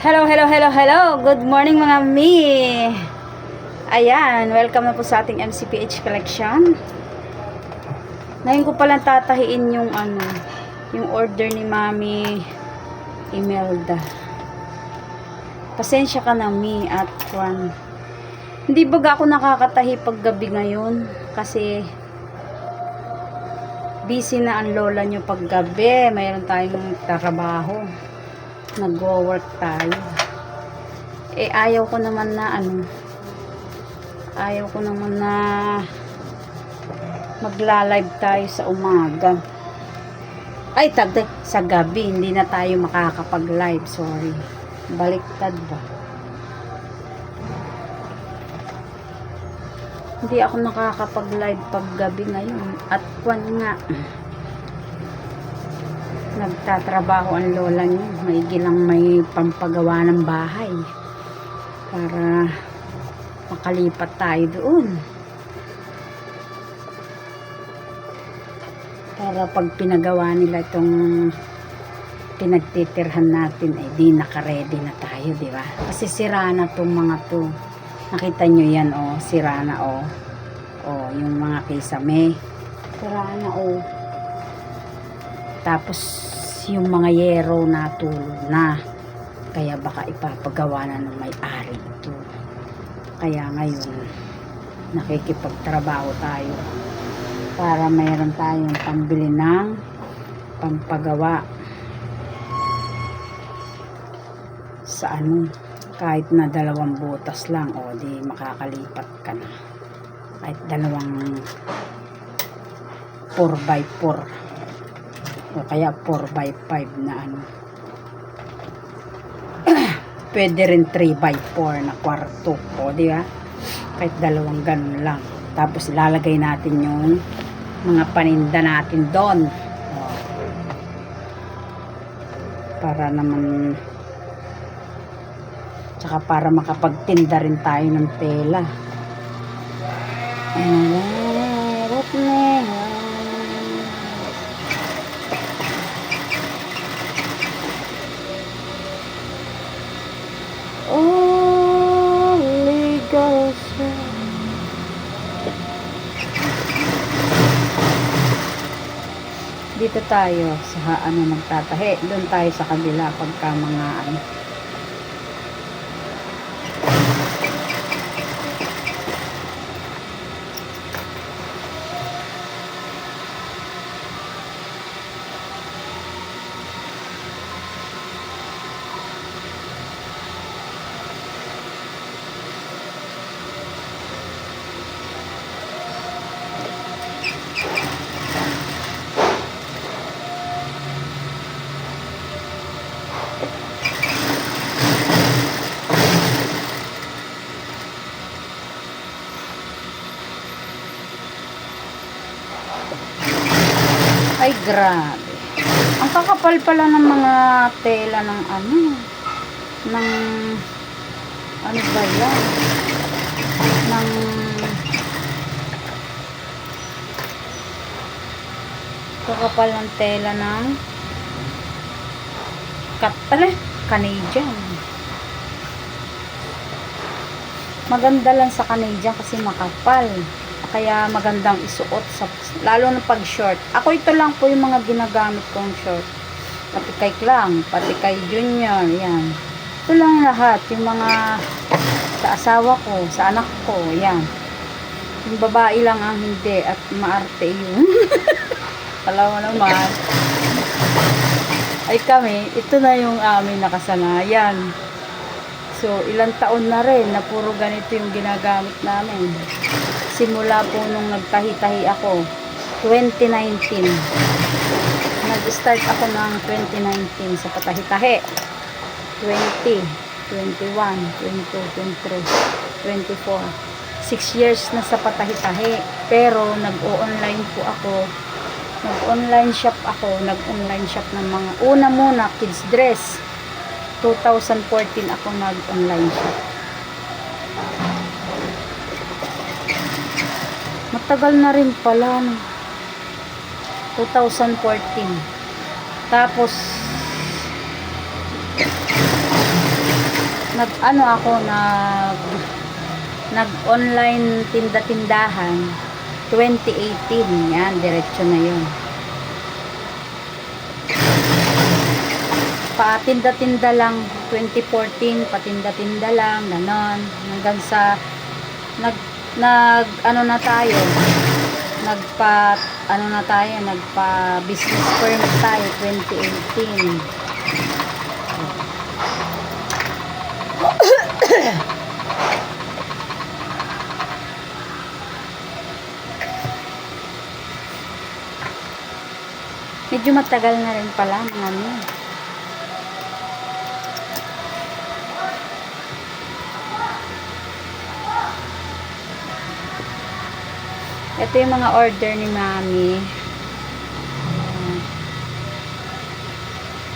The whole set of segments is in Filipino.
Hello, hello, hello, hello. Good morning mga mi. Ayan, welcome na po sa ating MCPH collection. Ngayon ko palang tatahiin yung order ni Mami Imelda. Pasensya ka na mi at Juan. Hindi baga ako nakakatahi pag gabi ngayon kasi busy na ang lola nyo pag gabi. Mayroon tayong trabaho. Nagwo-work tayo. Ayaw ko naman na magla-live tayo sa umaga. Sa gabi hindi na tayo makakapag-live, sorry. Baliktad ba? Hindi ako nakakapag-live pag gabi ngayon. At kwan nga, nagtatrabaho ang lola niyo. May pampagawa ng bahay para makalipat tayo doon, para pag pinagawa nila itong pinagtitirhan natin ay di naka-ready na tayo, di ba? Kasi sira na tong mga to. Nakita nyo yan, sira na, yung mga kisame sira na, tapos yung mga yero natulog na, kaya baka ipapagawa na ng may-ari ito. Kaya ngayon nakikipagtrabaho tayo para mayroon tayong pambili ng pampagawa sa kahit na 2 butas lang, di makakalipat ka na. Kahit 2 4x4 o kaya 4x5 na pwede rin 3x4 na kwarto, di ba? Kahit 2 ganun lang. Tapos ilalagay natin yung mga paninda natin doon, para naman, tsaka para makapagtinda rin tayo ng tela. Dito tayo sa magtatahi. Doon tayo sa kabila pagka mga ay grabe. Ang kakapal pala ng mga tela ng ba yan? Kakapal ng tela ng Canadian. Maganda lang sa Canadian kasi makapal. Kaya magandang isuot lalo na pag short. Ako ito lang po yung mga ginagamit kong short. Pati kay Klang, pati kay Junior, yan. Ito lang lahat, yung mga sa asawa ko, sa anak ko, yan. Yung babae lang ang hindi at maarte yun. Alam mo naman. Ay kami, ito na yung aming nakasanayan. So, ilang taon na rin na puro ganito yung ginagamit namin. Simula po nung nagtahi-tahi ako, 2019. Nag-start ako ng 2019 sa patahi-tahi. 20, 21, 22, 23, 24. 6 years na sa patahi-tahi. Pero nag-o-online po ako. Nag-online shop ng mga muna kids dress. 2014 ako nag-online shop. Matagal na rin pala, 2014. Tapos nag-ano ako, nag-online tinda-tindahan 2018. Yan, diretso na yun. Patinda-tinda lang 2014, patinda-tinda lang, ganon. Hanggang sa ano na tayo, nagpa business permit tayo 2018. Medyo matagal na rin pala mga ano. Ito yung mga order ni Mami.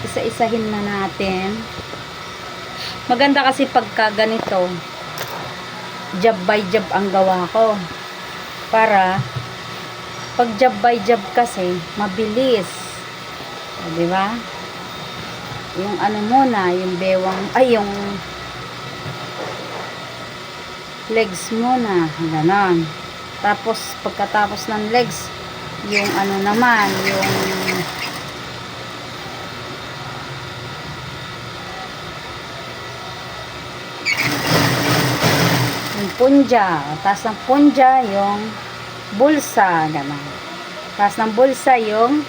Isa-isahin na natin. Maganda kasi pagka ganito, job by job ang gawa ko. Para pag job by job kasi mabilis. Di ba? Yung ano muna, yung bewang, ay yung legs muna, ganon. Tapos pagkatapos ng legs, yung ano naman, yung punja. Tapos ng punja, yung bulsa, ganon. Tapos ng bulsa, yung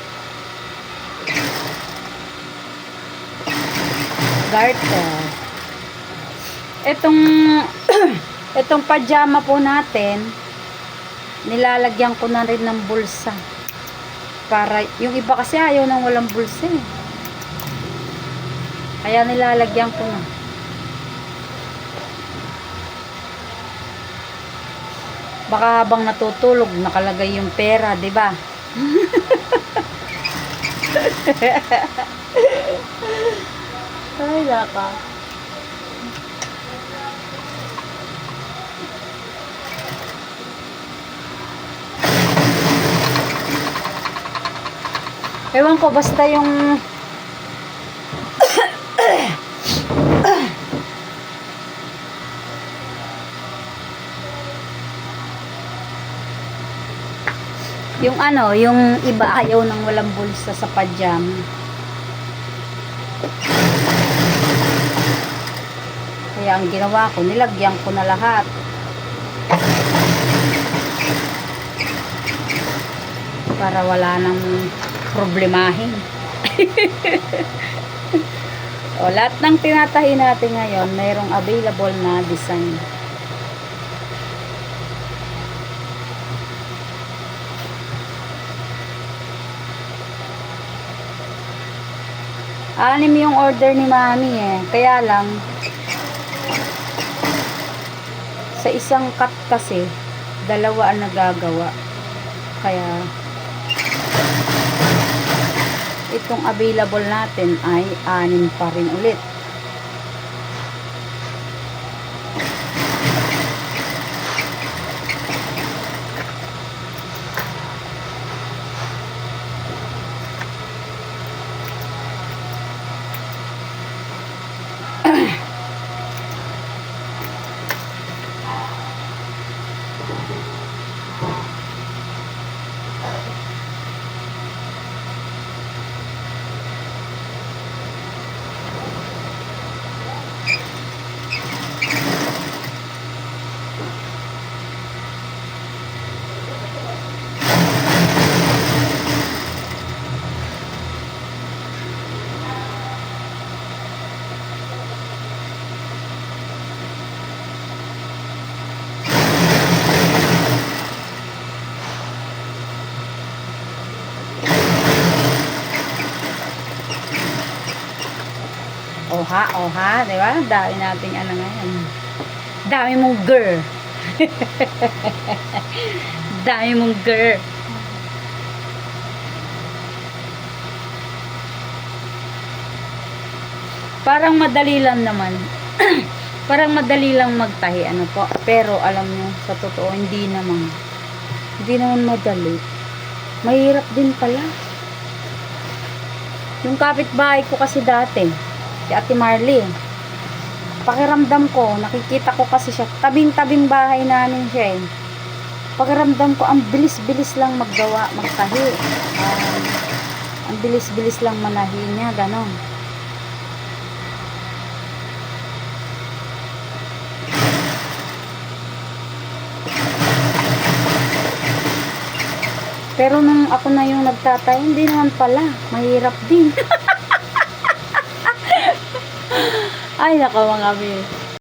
garter. Itong pajama po natin, nilalagyan ko na rin ng bulsa. Para, yung iba kasi ayaw nang walang bulsa eh. Kaya nilalagyan ko na. Baka habang natutulog, nakalagay yung pera, di ba? Ay, laka. Ewan ko, basta yung yung ano, yung iba ayaw nang walang bulsa sa pajama. Kaya ang ginawa ko, nilagyan ko na lahat. Para wala nang problemahin. O, lahat ng tinatahi natin ngayon, mayroong available na design. Anim yung order ni Mami eh. Kaya lang, sa isang cut kasi, dalawa ang nagagawa. Kaya, itong available natin ay 6 pa rin ulit. Oha, di ba? Dami nating ano ngayon. Dami mong girl. Dami mong girl. Parang madali lang naman. Parang madali lang magtahi, ano po. Pero alam nyo, sa totoo, hindi naman madali. Mahirap din pala. Yung kapitbahay ko kasi dati, si Ate Marley, Pakiramdam ko, nakikita ko kasi siya, tabing-tabing bahay namin siya eh. Pakiramdam ko, ang bilis-bilis lang maggawa, magtahi. Ang bilis-bilis lang manahi niya, ganon. Pero nung ako na yung nagtatay, hindi naman pala. Mahirap din. Ay, nako mga mi.